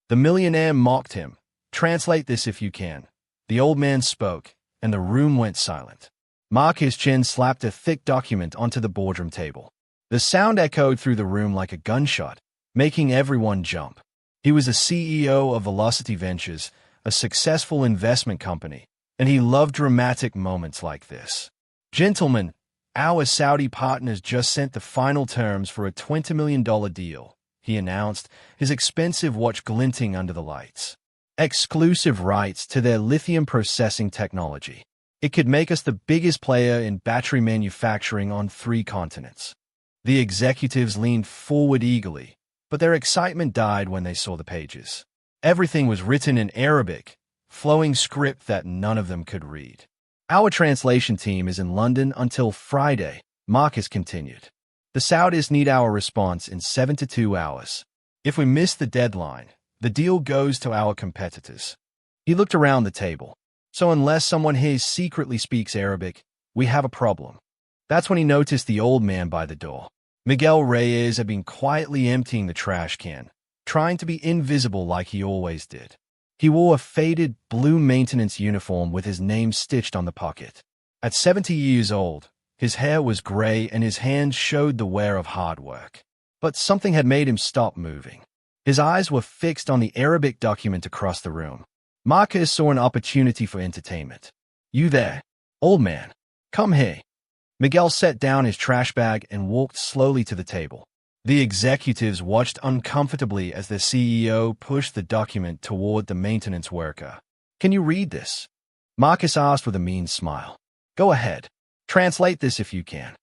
The millionaire mocked him. "Translate this if you can." The old man spoke, and the room went silent. Marcus Chin slapped a thick document onto the boardroom table. The sound echoed through the room like a gunshot, making everyone jump. He was the CEO of Velocity Ventures, a successful investment company, and he loved dramatic moments like this. "Gentlemen, our Saudi partners just sent the final terms for a $20 million deal," he announced, his expensive watch glinting under the lights. "Exclusive rights to their lithium processing technology. It could make us the biggest player in battery manufacturing on 3 continents." The executives leaned forward eagerly, but their excitement died when they saw the pages. Everything was written in Arabic, flowing script that none of them could read. "Our translation team is in London until Friday," Marcus continued. "The Saudis need our response in 72 hours. If we miss the deadline, the deal goes to our competitors." He looked around the table. "So unless someone here secretly speaks Arabic, we have a problem." That's when he noticed the old man by the door. Miguel Reyes had been quietly emptying the trash can, trying to be invisible like he always did. He wore a faded blue maintenance uniform with his name stitched on the pocket. At 70 years old, his hair was gray and his hands showed the wear of hard work. But something had made him stop moving. His eyes were fixed on the Arabic document across the room. Marcus saw an opportunity for entertainment. "You there, old man? Come here." Miguel set down his trash bag and walked slowly to the table. The executives watched uncomfortably as their CEO pushed the document toward the maintenance worker. "Can you read this?" Marcus asked with a mean smile. "Go ahead. Translate this if you can."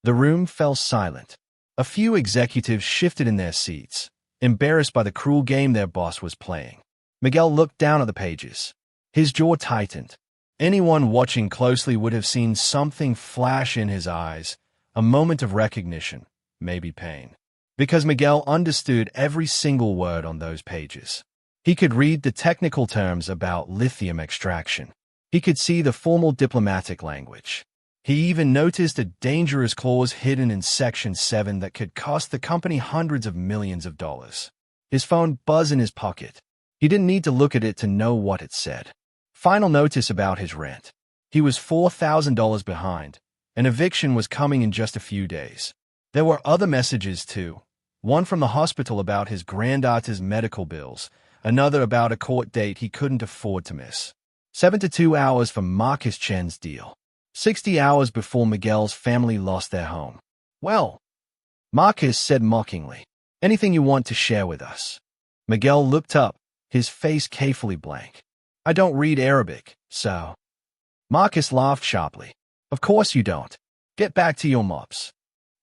The room fell silent. A few executives shifted in their seats, embarrassed by the cruel game their boss was playing. Miguel looked down at the pages. His jaw tightened. Anyone watching closely would have seen something flash in his eyes, a moment of recognition, maybe pain. Because Miguel understood every single word on those pages. He could read the technical terms about lithium extraction. He could see the formal diplomatic language. He even noticed a dangerous clause hidden in Section 7 that could cost the company hundreds of millions of dollars. His phone buzzed in his pocket. He didn't need to look at it to know what it said. Final notice about his rent. He was $4,000 behind. An eviction was coming in just a few days. There were other messages too. One from the hospital about his granddaughter's medical bills, another about a court date he couldn't afford to miss. 72 hours for Marcus Chen's deal. 60 hours before Miguel's family lost their home. "Well," Marcus said mockingly, "anything you want to share with us?" Miguel looked up, his face carefully blank. "I don't read Arabic, so." Marcus laughed sharply. "Of course you don't. Get back to your mops."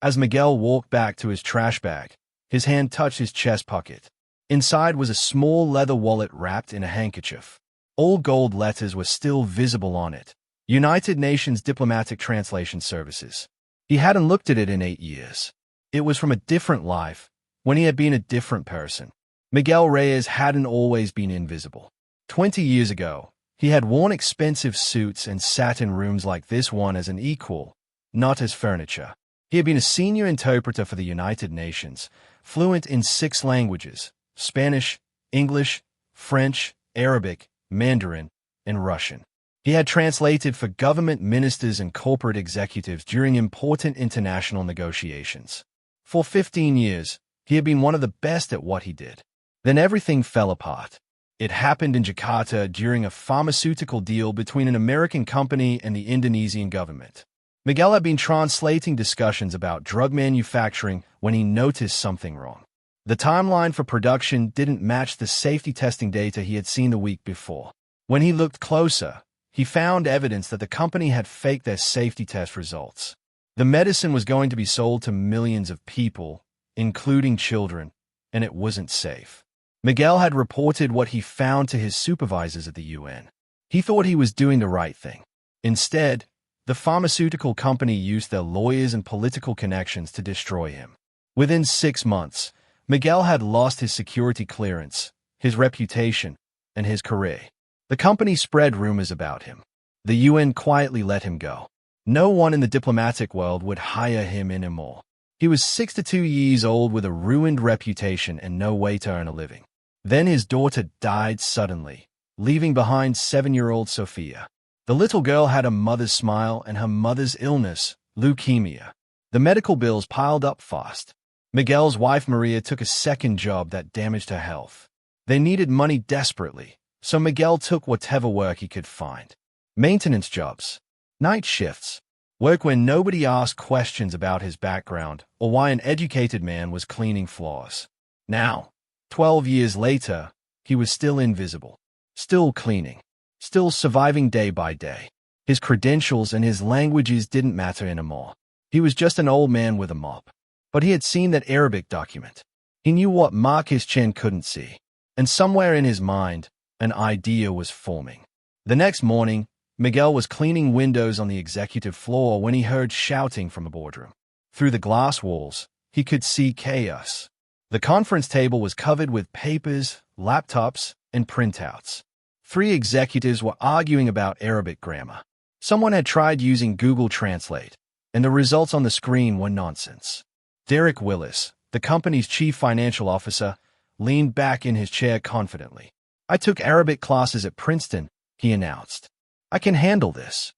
As Miguel walked back to his trash bag, his hand touched his chest pocket. Inside was a small leather wallet wrapped in a handkerchief. All gold letters were still visible on it. United Nations Diplomatic Translation Services. He hadn't looked at it in 8 years. It was from a different life, when he had been a different person. Miguel Reyes hadn't always been invisible. 20 years ago, he had worn expensive suits and sat in rooms like this one as an equal, not as furniture. He had been a senior interpreter for the United Nations, fluent in 6 languages: Spanish, English, French, Arabic, Mandarin, and Russian. He had translated for government ministers and corporate executives during important international negotiations. For 15 years, he had been one of the best at what he did. Then everything fell apart. It happened in Jakarta during a pharmaceutical deal between an American company and the Indonesian government. Miguel had been translating discussions about drug manufacturing when he noticed something wrong. The timeline for production didn't match the safety testing data he had seen the week before. When he looked closer, he found evidence that the company had faked their safety test results. The medicine was going to be sold to millions of people, including children, and it wasn't safe. Miguel had reported what he found to his supervisors at the UN. He thought he was doing the right thing. Instead, the pharmaceutical company used their lawyers and political connections to destroy him. Within 6 months, Miguel had lost his security clearance, his reputation, and his career. The company spread rumors about him. The UN quietly let him go. No one in the diplomatic world would hire him anymore. He was 62 years old with a ruined reputation and no way to earn a living. Then his daughter died suddenly, leaving behind 7-year-old Sophia. The little girl had a mother's smile and her mother's illness, leukemia. The medical bills piled up fast. Miguel's wife Maria took a second job that damaged her health. They needed money desperately, so Miguel took whatever work he could find. Maintenance jobs, night shifts, work where nobody asked questions about his background or why an educated man was cleaning floors. Now, 12 years later, he was still invisible, still cleaning, still surviving day by day. His credentials and his languages didn't matter anymore. He was just an old man with a mop. But he had seen that Arabic document. He knew what Marcus Chen couldn't see. And somewhere in his mind, an idea was forming. The next morning, Miguel was cleaning windows on the executive floor when he heard shouting from the boardroom. Through the glass walls, he could see chaos. The conference table was covered with papers, laptops, and printouts. 3 executives were arguing about Arabic grammar. Someone had tried using Google Translate, and the results on the screen were nonsense. Derek Willis, the company's chief financial officer, leaned back in his chair confidently. "I took Arabic classes at Princeton," he announced. "I can handle this."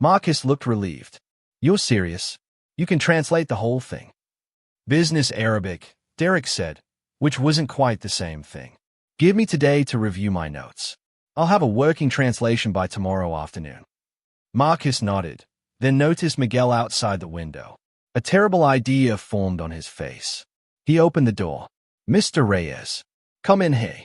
Marcus looked relieved. "You're serious? You can translate the whole thing." "Business Arabic," Derek said, which wasn't quite the same thing. "Give me today to review my notes. I'll have a working translation by tomorrow afternoon." Marcus nodded, then noticed Miguel outside the window. A terrible idea formed on his face. He opened the door. "Mr. Reyes, come in here."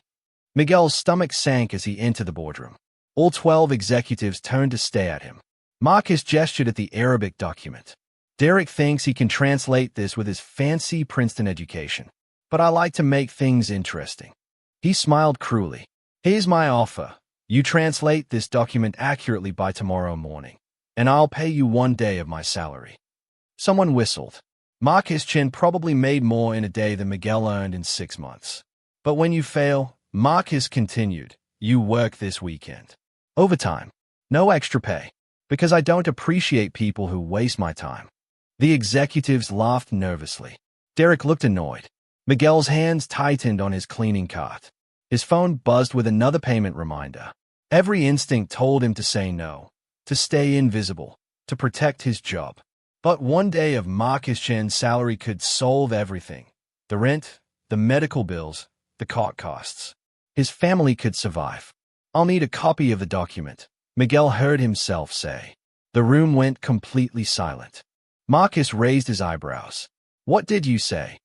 Miguel's stomach sank as he entered the boardroom. All 12 executives turned to stare at him. Marcus gestured at the Arabic document. "Derek thinks he can translate this with his fancy Princeton education. But I like to make things interesting." He smiled cruelly. "Here's my offer. You translate this document accurately by tomorrow morning, and I'll pay you 1 day of my salary." Someone whistled. Marcus Chen probably made more in a day than Miguel earned in 6 months. "But when you fail," Marcus continued, "you work this weekend. Overtime. No extra pay. Because I don't appreciate people who waste my time." The executives laughed nervously. Derek looked annoyed. Miguel's hands tightened on his cleaning cart. His phone buzzed with another payment reminder. Every instinct told him to say no, to stay invisible, to protect his job. But 1 day of Marcus Chen's salary could solve everything. The rent, the medical bills, the court costs. His family could survive. "I'll need a copy of the document," Miguel heard himself say. The room went completely silent. Marcus raised his eyebrows. "What did you say?"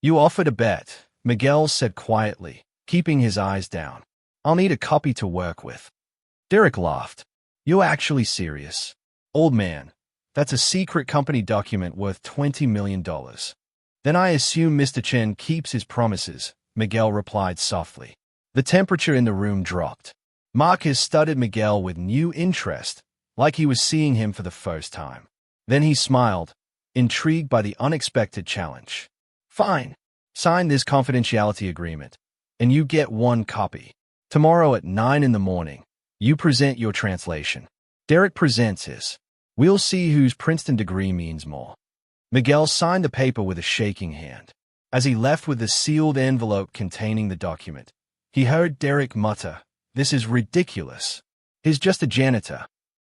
"You offered a bet," Miguel said quietly, keeping his eyes down. "I'll need a copy to work with." Derek laughed. "You're actually serious?" "Old man, that's a secret company document worth $20 million. "Then I assume Mr. Chen keeps his promises," Miguel replied softly. The temperature in the room dropped. Marcus studied Miguel with new interest, like he was seeing him for the first time. Then he smiled, intrigued by the unexpected challenge. "Fine. Sign this confidentiality agreement, and you get 1 copy. Tomorrow at 9 in the morning, you present your translation. Derek presents his. We'll see whose Princeton degree means more." Miguel signed the paper with a shaking hand. As he left with the sealed envelope containing the document, he heard Derek mutter, "This is ridiculous. He's just a janitor."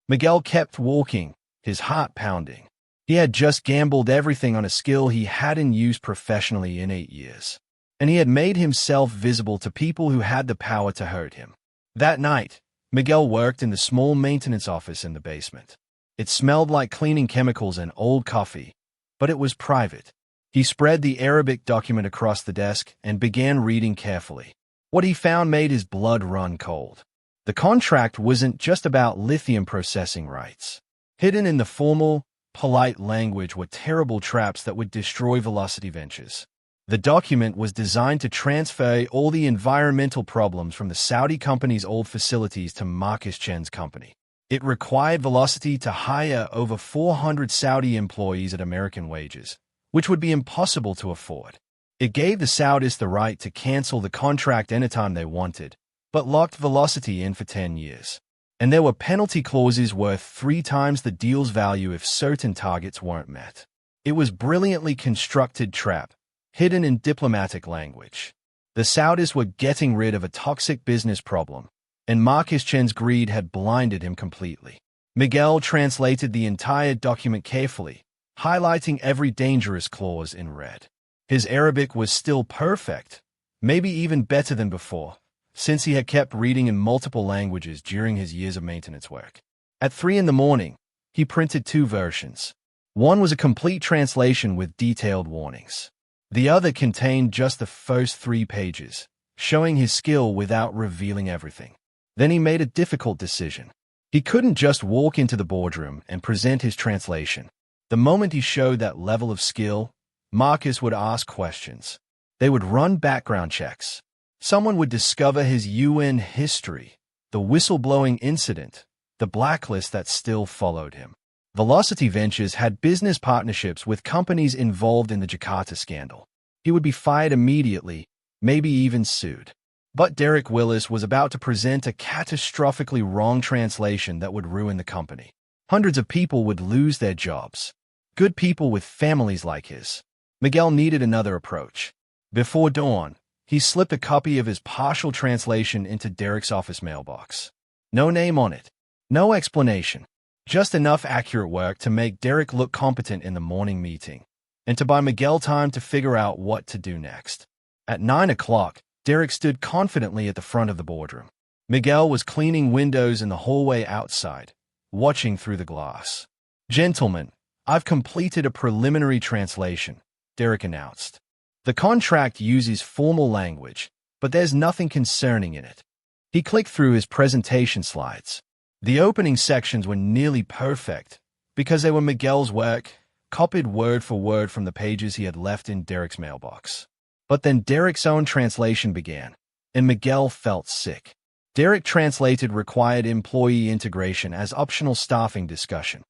Miguel kept walking, his heart pounding. He had just gambled everything on a skill he hadn't used professionally in 8 years. And he had made himself visible to people who had the power to hurt him. That night, Miguel worked in the small maintenance office in the basement. It smelled like cleaning chemicals and old coffee, but it was private. He spread the Arabic document across the desk and began reading carefully. What he found made his blood run cold. The contract wasn't just about lithium processing rights. Hidden in the formal, polite language were terrible traps that would destroy Velocity Ventures. The document was designed to transfer all the environmental problems from the Saudi company's old facilities to Marcus Chen's company. It required Velocity to hire over 400 Saudi employees at American wages, which would be impossible to afford. It gave the Saudis the right to cancel the contract anytime they wanted, but locked Velocity in for 10 years. And there were penalty clauses worth 3 times the deal's value if certain targets weren't met. It was brilliantly constructed trap, hidden in diplomatic language. The Saudis were getting rid of a toxic business problem, and Marcus Chen's greed had blinded him completely. Miguel translated the entire document carefully, highlighting every dangerous clause in red. His Arabic was still perfect, maybe even better than before, since he had kept reading in multiple languages during his years of maintenance work. At 3 in the morning, he printed 2 versions. One was a complete translation with detailed warnings. The other contained just the first 3 pages, showing his skill without revealing everything. Then he made a difficult decision. He couldn't just walk into the boardroom and present his translation. The moment he showed that level of skill, Marcus would ask questions. They would run background checks. Someone would discover his UN history, the whistleblowing incident, the blacklist that still followed him. Velocity Ventures had business partnerships with companies involved in the Jakarta scandal. He would be fired immediately, maybe even sued. But Derek Willis was about to present a catastrophically wrong translation that would ruin the company. Hundreds of people would lose their jobs. Good people with families like his. Miguel needed another approach. Before dawn, he slipped a copy of his partial translation into Derek's office mailbox. No name on it. No explanation. Just enough accurate work to make Derek look competent in the morning meeting, and to buy Miguel time to figure out what to do next. At 9 o'clock, Derek stood confidently at the front of the boardroom. Miguel was cleaning windows in the hallway outside, watching through the glass. "Gentlemen, I've completed a preliminary translation," Derek announced. "The contract uses formal language, but there's nothing concerning in it." He clicked through his presentation slides. The opening sections were nearly perfect because they were Miguel's work, copied word for word from the pages he had left in Derek's mailbox. But then Derek's own translation began, and Miguel felt sick. Derek translated required employee integration as optional staffing discussion.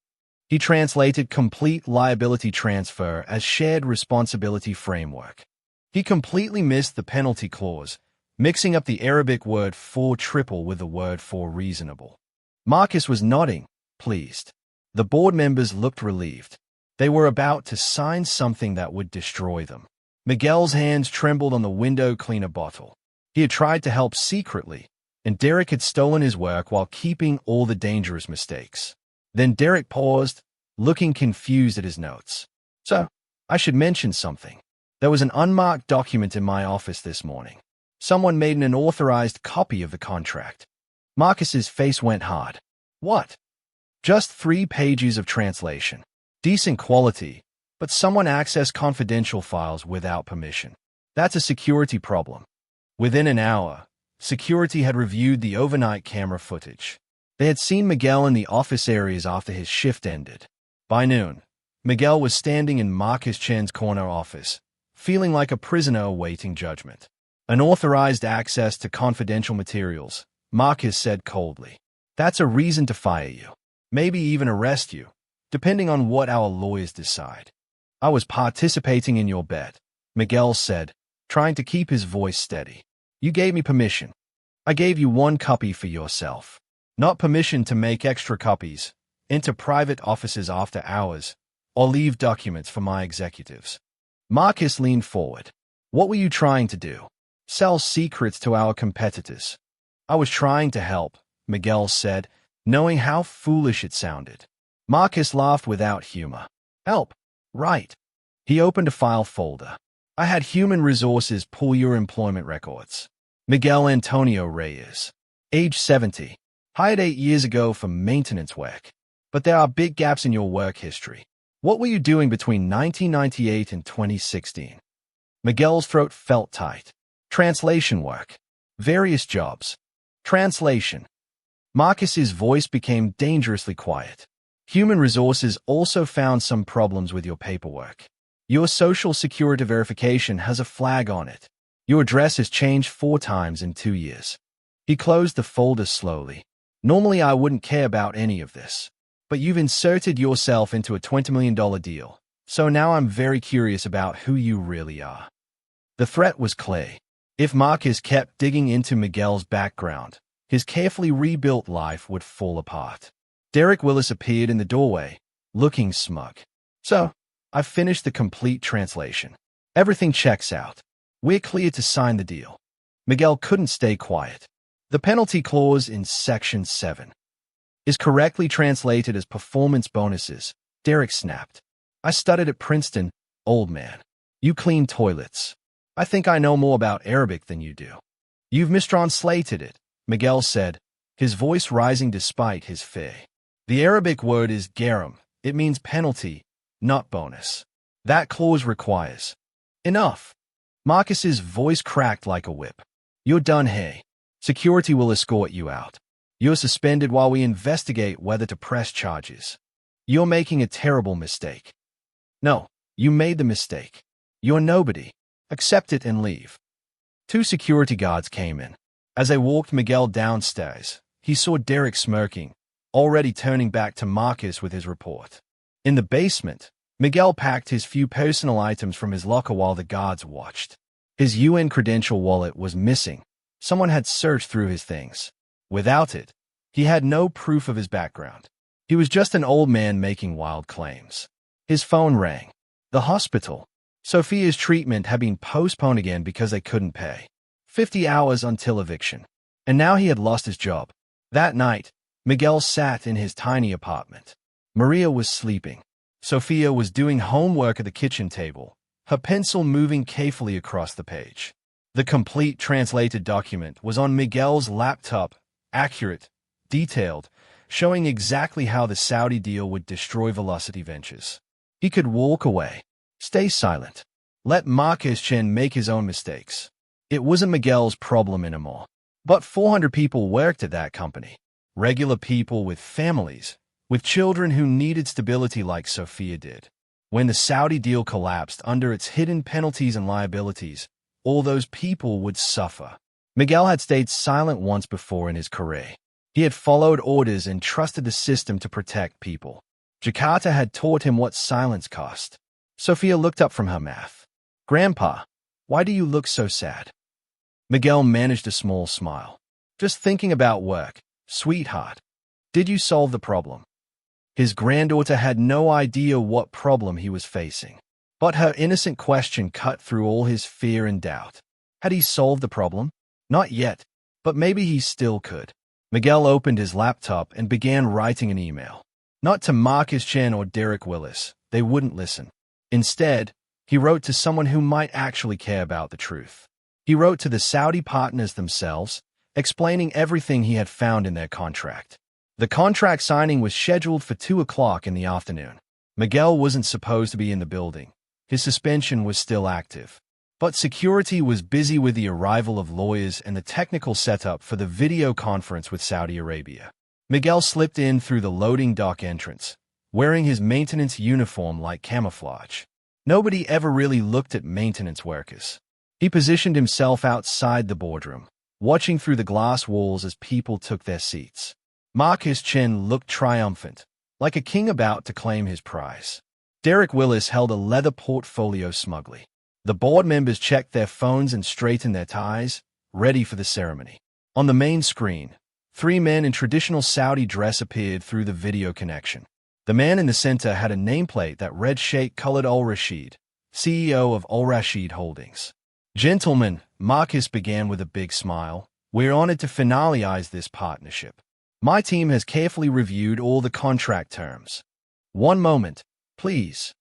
He translated complete liability transfer as shared responsibility framework. He completely missed the penalty clause, mixing up the Arabic word for triple with the word for reasonable. Marcus was nodding, pleased. The board members looked relieved. They were about to sign something that would destroy them. Miguel's hands trembled on the window cleaner bottle. He had tried to help secretly, and Derek had stolen his work while keeping all the dangerous mistakes. Then Derek paused, looking confused at his notes. "So, I should mention something. There was an unmarked document in my office this morning. Someone made an unauthorized copy of the contract." Marcus's face went hard. "What?" "Just 3 pages of translation. Decent quality, but someone accessed confidential files without permission. That's a security problem." Within an hour, security had reviewed the overnight camera footage. They had seen Miguel in the office areas after his shift ended. By noon, Miguel was standing in Marcus Chen's corner office, feeling like a prisoner awaiting judgment. "Unauthorized access to confidential materials," Marcus said coldly. "That's a reason to fire you. Maybe even arrest you, depending on what our lawyers decide." "I was participating in your bet," Miguel said, trying to keep his voice steady. "You gave me permission. I gave you 1 copy for yourself. Not permission to make extra copies, enter private offices after hours, or leave documents for my executives." Marcus leaned forward. "What were you trying to do? Sell secrets to our competitors?" "I was trying to help," Miguel said, knowing how foolish it sounded. Marcus laughed without humor. "Help? Right." He opened a file folder. "I had human resources pull your employment records. Miguel Antonio Reyes, age 70, hired 8 years ago for maintenance work. But there are big gaps in your work history. What were you doing between 1998 and 2016? Miguel's throat felt tight. "Translation work. Various jobs." "Translation." Marcus's voice became dangerously quiet. "Human resources also found some problems with your paperwork. Your social security verification has a flag on it. Your address has changed 4 times in 2 years." He closed the folder slowly. "Normally I wouldn't care about any of this, but you've inserted yourself into a $20 million deal, so now I'm very curious about who you really are." The threat was clear. If Marcus kept digging into Miguel's background, his carefully rebuilt life would fall apart. Derek Willis appeared in the doorway, looking smug. "So, I've finished the complete translation. Everything checks out. We're clear to sign the deal. Miguel couldn't stay quiet. The penalty clause in Section 7 is correctly translated as performance bonuses, Derek snapped. I studied at Princeton, old man. You clean toilets. I think I know more about Arabic than you do. You've mistranslated it, Miguel said, his voice rising despite his fear. The Arabic word is garam. It means penalty, not bonus. That clause requires. Enough. Marcus's voice cracked like a whip. You're done here. Security will escort you out. You're suspended while we investigate whether to press charges. You're making a terrible mistake. No, you made the mistake. You're nobody. Accept it and leave. 2 security guards came in. As they walked Miguel downstairs, he saw Derek smirking, already turning back to Marcus with his report. In the basement, Miguel packed his few personal items from his locker while the guards watched. His UN credential wallet was missing. Someone had searched through his things. Without it, he had no proof of his background. He was just an old man making wild claims. His phone rang. The hospital. Sophia's treatment had been postponed again because they couldn't pay. 50 hours until eviction. And now he had lost his job. That night, Miguel sat in his tiny apartment. Maria was sleeping. Sophia was doing homework at the kitchen table, her pencil moving carefully across the page. The complete translated document was on Miguel's laptop, accurate, detailed, showing exactly how the Saudi deal would destroy Velocity Ventures. He could walk away. Stay silent. Let Marcus Chen make his own mistakes. It wasn't Miguel's problem anymore. But 400 people worked at that company. Regular people with families, with children who needed stability like Sophia did. When the Saudi deal collapsed under its hidden penalties and liabilities, all those people would suffer. Miguel had stayed silent once before in his career. He had followed orders and trusted the system to protect people. Jakarta had taught him what silence cost. Sophia looked up from her math. Grandpa, why do you look so sad? Miguel managed a small smile. Just thinking about work, sweetheart. Did you solve the problem? His granddaughter had no idea what problem he was facing. But her innocent question cut through all his fear and doubt. Had he solved the problem? Not yet, but maybe he still could. Miguel opened his laptop and began writing an email. Not to Marcus Chen or Derek Willis. They wouldn't listen. Instead, he wrote to someone who might actually care about the truth. He wrote to the Saudi partners themselves, explaining everything he had found in their contract. The contract signing was scheduled for 2 o'clock in the afternoon. Miguel wasn't supposed to be in the building. His suspension was still active. But security was busy with the arrival of lawyers and the technical setup for the video conference with Saudi Arabia. Miguel slipped in through the loading dock entrance, wearing his maintenance uniform like camouflage. Nobody ever really looked at maintenance workers. He positioned himself outside the boardroom, watching through the glass walls as people took their seats. Marcus Chen looked triumphant, like a king about to claim his prize. Derek Willis held a leather portfolio smugly. The board members checked their phones and straightened their ties, ready for the ceremony. On the main screen, 3 men in traditional Saudi dress appeared through the video connection. The man in the center had a nameplate that read Sheikh Khalid Al-Rashid, CEO of Al-Rashid Holdings. Gentlemen, Marcus began with a big smile, we're honored to finalize this partnership. My team has carefully reviewed all the contract terms. One moment, please.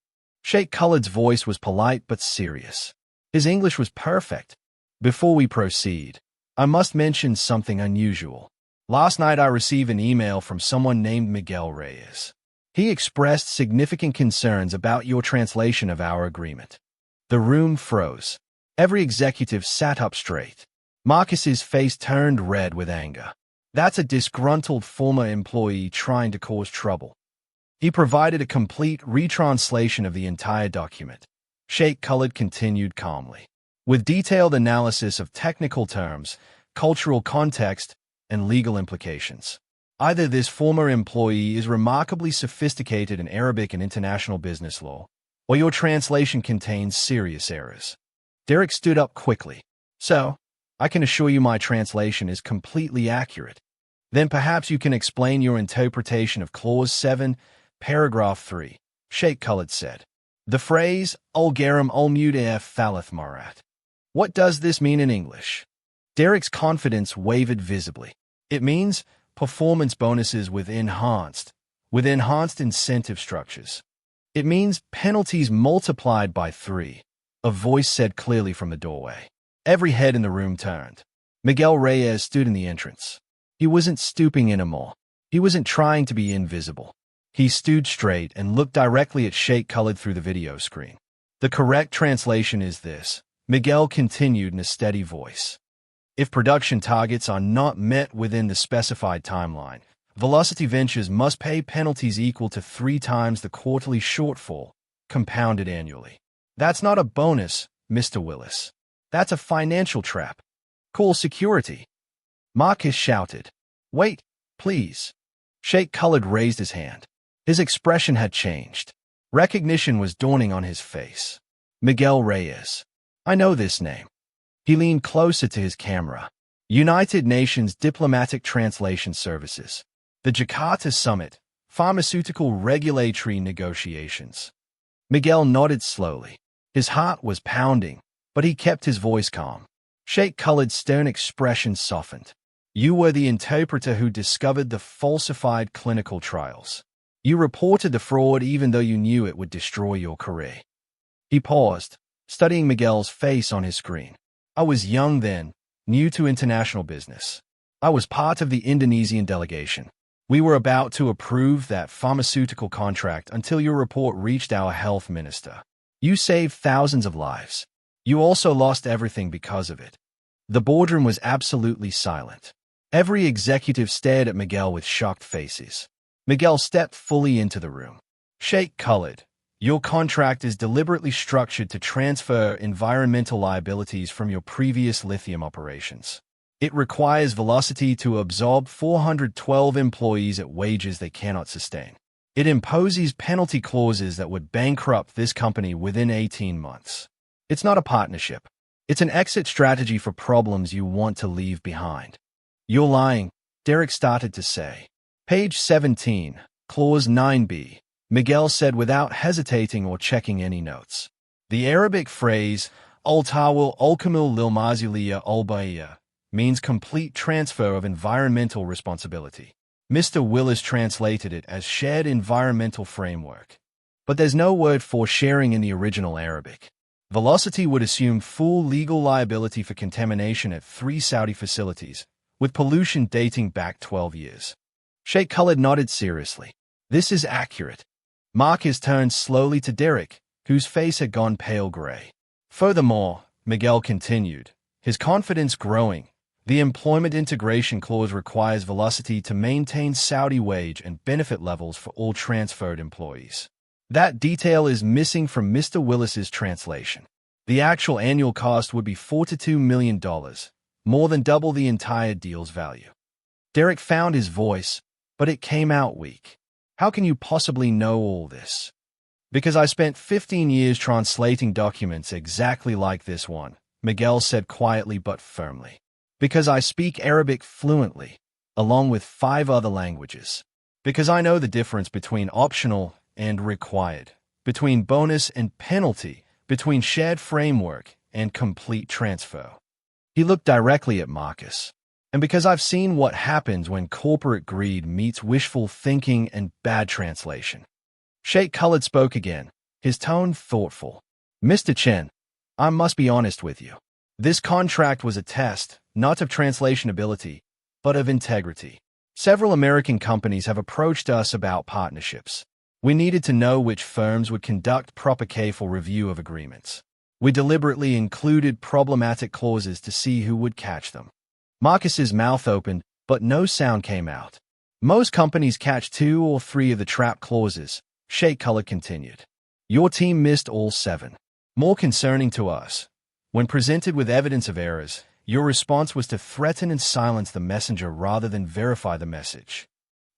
Sheikh Khalid's voice was polite but serious. His English was perfect. Before we proceed, I must mention something unusual. Last night I received an email from someone named Miguel Reyes. He expressed significant concerns about your translation of our agreement. The room froze. Every executive sat up straight. Marcus's face turned red with anger. That's a disgruntled former employee trying to cause trouble. He provided a complete retranslation of the entire document. Sheikh Khalid continued calmly, with detailed analysis of technical terms, cultural context, and legal implications. Either this former employee is remarkably sophisticated in Arabic and international business law, or your translation contains serious errors. Derek stood up quickly. So, I can assure you my translation is completely accurate. Then perhaps you can explain your interpretation of Clause 7, Paragraph 3, Sheikh Khalid said. The phrase, Al-Garam al-Mudair Thalath Marat. What does this mean in English? Derek's confidence wavered visibly. It means performance bonuses with enhanced incentive structures. It means penalties multiplied by 3. A voice said clearly from the doorway. Every head in the room turned. Miguel Reyes stood in the entrance. He wasn't stooping anymore. He wasn't trying to be invisible. He stood straight and looked directly at Sheikh Khalid through the video screen. The correct translation is this. Miguel continued in a steady voice. If production targets are not met within the specified timeline, Velocity Ventures must pay penalties equal to 3 times the quarterly shortfall, compounded annually. That's not a bonus, Mr. Willis. That's a financial trap. Call security. Marcus shouted. Wait, please. Sheikh Khalid raised his hand. His expression had changed. Recognition was dawning on his face. Miguel Reyes. I know this name. He leaned closer to his camera. United Nations Diplomatic Translation Services. The Jakarta Summit. Pharmaceutical Regulatory Negotiations. Miguel nodded slowly. His heart was pounding, but he kept his voice calm. Sheikh Khalid's stern expression softened. You were the interpreter who discovered the falsified clinical trials. You reported the fraud even though you knew it would destroy your career. He paused, studying Miguel's face on his screen. I was young then, new to international business. I was part of the Indonesian delegation. We were about to approve that pharmaceutical contract until your report reached our health minister. You saved thousands of lives. You also lost everything because of it. The boardroom was absolutely silent. Every executive stared at Miguel with shocked faces. Miguel stepped fully into the room. Sheikh Khalid, your contract is deliberately structured to transfer environmental liabilities from your previous lithium operations. It requires Velocity to absorb 412 employees at wages they cannot sustain. It imposes penalty clauses that would bankrupt this company within 18 months. It's not a partnership. It's an exit strategy for problems you want to leave behind. You're lying, Derek started to say. Page 17, Clause 9b, Miguel said without hesitating or checking any notes. The Arabic phrase, Al-Tawil Al-Kamil Lil-Mazuliya Al-Baiya, means complete transfer of environmental responsibility. Mr. Willis translated it as shared environmental framework. But there's no word for sharing in the original Arabic. Velocity would assume full legal liability for contamination at 3 Saudi facilities, with pollution dating back 12 years. Sheikh Khalid nodded seriously. This is accurate. Marcus turned slowly to Derek, whose face had gone pale gray. Furthermore, Miguel continued, his confidence growing, the Employment Integration Clause requires Velocity to maintain Saudi wage and benefit levels for all transferred employees. That detail is missing from Mr. Willis's translation. The actual annual cost would be $42 million, more than double the entire deal's value. Derek found his voice, but it came out weak. How can you possibly know all this? Because I spent 15 years translating documents exactly like this one, Miguel said quietly but firmly. Because I speak Arabic fluently, along with 5 other languages. Because I know the difference between optional and required, between bonus and penalty, between shared framework and complete transfer. He looked directly at Marcus. And because I've seen what happens when corporate greed meets wishful thinking and bad translation. Sheikh Khalid spoke again, his tone thoughtful. Mr. Chen, I must be honest with you. This contract was a test, not of translation ability, but of integrity. Several American companies have approached us about partnerships. We needed to know which firms would conduct proper careful review of agreements. We deliberately included problematic clauses to see who would catch them. Marcus's mouth opened, but no sound came out. Most companies catch 2 or 3 of the trap clauses, Sheikh Khalid continued. Your team missed all 7. More concerning to us, when presented with evidence of errors, your response was to threaten and silence the messenger rather than verify the message.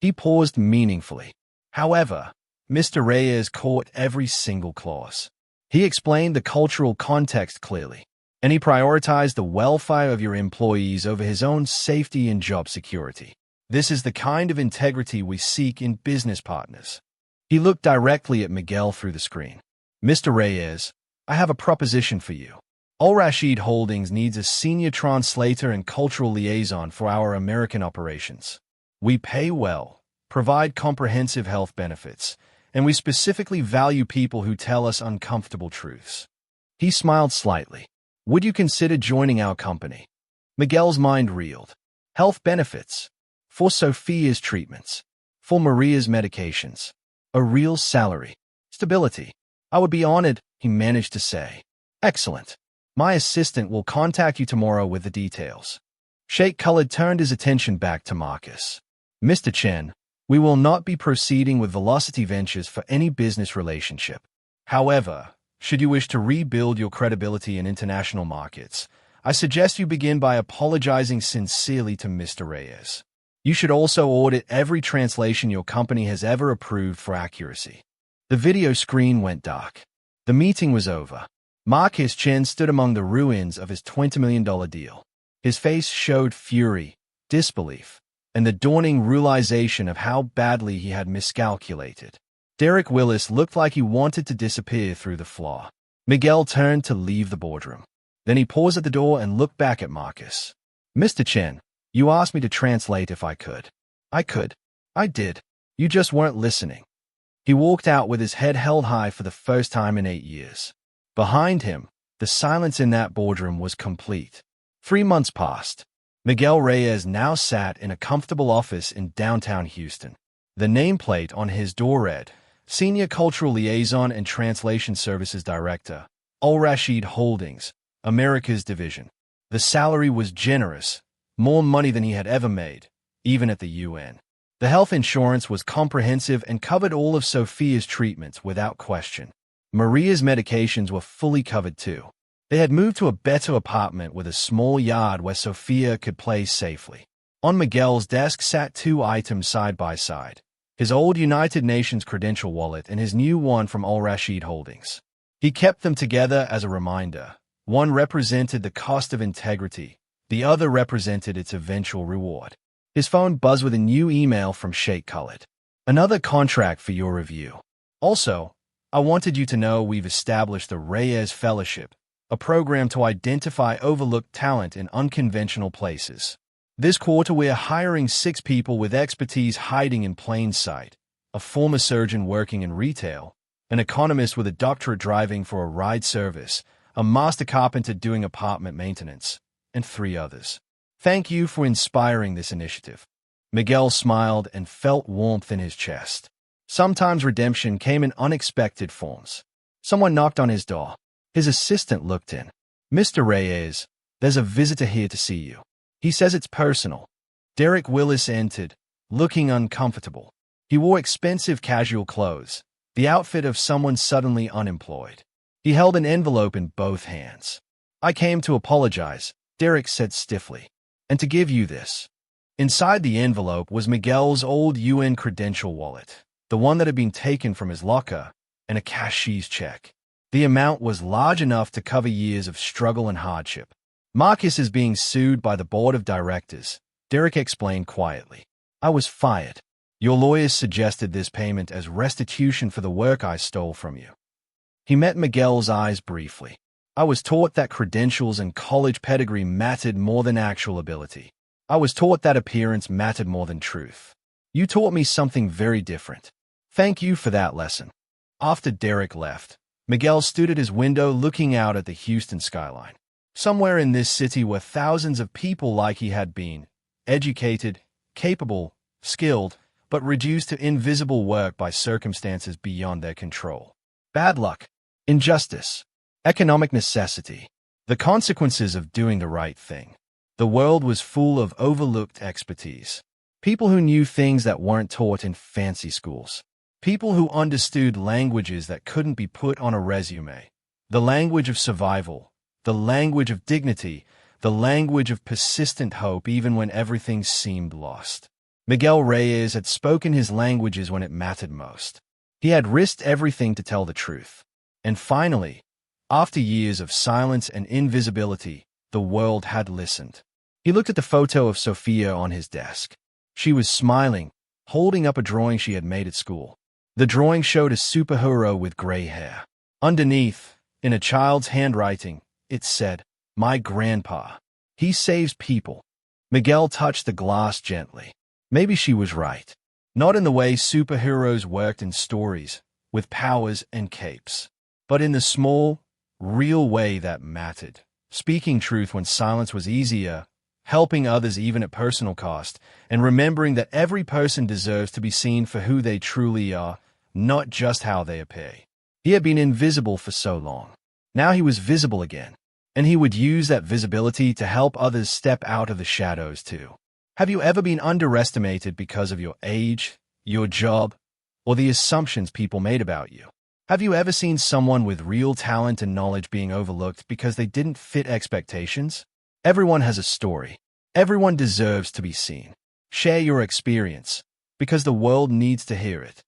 He paused meaningfully. However, Mr. Reyes caught every single clause. He explained the cultural context clearly, and he prioritized the welfare of your employees over his own safety and job security. This is the kind of integrity we seek in business partners. He looked directly at Miguel through the screen. Mr. Reyes, I have a proposition for you. Al Rashid Holdings needs a senior translator and cultural liaison for our American operations. We pay well, provide comprehensive health benefits, and we specifically value people who tell us uncomfortable truths. He smiled slightly. Would you consider joining our company? Miguel's mind reeled. Health benefits. For Sophia's treatments. For Maria's medications. A real salary. Stability. I would be honored, he managed to say. Excellent. My assistant will contact you tomorrow with the details. Sheikh Khalid turned his attention back to Marcus. Mr. Chen, we will not be proceeding with Velocity Ventures for any business relationship. However, should you wish to rebuild your credibility in international markets, I suggest you begin by apologizing sincerely to Mr. Reyes. You should also audit every translation your company has ever approved for accuracy. The video screen went dark. The meeting was over. Marcus Chen stood among the ruins of his $20 million deal. His face showed fury, disbelief, and the dawning realization of how badly he had miscalculated. Derek Willis looked like he wanted to disappear through the floor. Miguel turned to leave the boardroom. Then he paused at the door and looked back at Marcus. Mr. Chen, you asked me to translate if I could. I could. I did. You just weren't listening. He walked out with his head held high for the first time in 8 years. Behind him, the silence in that boardroom was complete. 3 months passed. Miguel Reyes now sat in a comfortable office in downtown Houston. The nameplate on his door read, Senior Cultural Liaison and Translation Services Director, Al Rashid Holdings, America's Division. The salary was generous, more money than he had ever made, even at the UN. The health insurance was comprehensive and covered all of Sophia's treatments without question. Maria's medications were fully covered too. They had moved to a better apartment with a small yard where Sophia could play safely. On Miguel's desk sat 2 items side by side, his old United Nations credential wallet and his new one from Al Rashid Holdings. He kept them together as a reminder. One represented the cost of integrity, the other represented its eventual reward. His phone buzzed with a new email from Sheikh Khalid. Another contract for your review. Also, I wanted you to know we've established the Reyes Fellowship, a program to identify overlooked talent in unconventional places. This quarter, we're hiring 6 people with expertise hiding in plain sight, a former surgeon working in retail, an economist with a doctorate driving for a ride service, a master carpenter doing apartment maintenance, and 3 others. Thank you for inspiring this initiative. Miguel smiled and felt warmth in his chest. Sometimes redemption came in unexpected forms. Someone knocked on his door. His assistant looked in. Mr. Reyes, there's a visitor here to see you. He says it's personal. Derek Willis entered, looking uncomfortable. He wore expensive casual clothes, the outfit of someone suddenly unemployed. He held an envelope in both hands. I came to apologize, Derek said stiffly, and to give you this. Inside the envelope was Miguel's old UN credential wallet, the one that had been taken from his locker, and a cashier's check. The amount was large enough to cover years of struggle and hardship. Marcus is being sued by the board of directors, Derek explained quietly. I was fired. Your lawyers suggested this payment as restitution for the work I stole from you. He met Miguel's eyes briefly. I was taught that credentials and college pedigree mattered more than actual ability. I was taught that appearance mattered more than truth. You taught me something very different. Thank you for that lesson. After Derek left, Miguel stood at his window looking out at the Houston skyline. Somewhere in this city were thousands of people like he had been, educated, capable, skilled, but reduced to invisible work by circumstances beyond their control. Bad luck, injustice, economic necessity, the consequences of doing the right thing. The world was full of overlooked expertise. People who knew things that weren't taught in fancy schools. People who understood languages that couldn't be put on a resume. The language of survival, the language of dignity, the language of persistent hope even when everything seemed lost. Miguel Reyes had spoken his languages when it mattered most. He had risked everything to tell the truth. And finally, after years of silence and invisibility, the world had listened. He looked at the photo of Sophia on his desk. She was smiling, holding up a drawing she had made at school. The drawing showed a superhero with gray hair. Underneath, in a child's handwriting, it said. My grandpa. He saves people. Miguel touched the glass gently. Maybe she was right. Not in the way superheroes worked in stories, with powers and capes, but in the small, real way that mattered. Speaking truth when silence was easier, helping others even at personal cost, and remembering that every person deserves to be seen for who they truly are, not just how they appear. He had been invisible for so long. Now he was visible again, and he would use that visibility to help others step out of the shadows too. Have you ever been underestimated because of your age, your job, or the assumptions people made about you? Have you ever seen someone with real talent and knowledge being overlooked because they didn't fit expectations? Everyone has a story. Everyone deserves to be seen. Share your experience, because the world needs to hear it.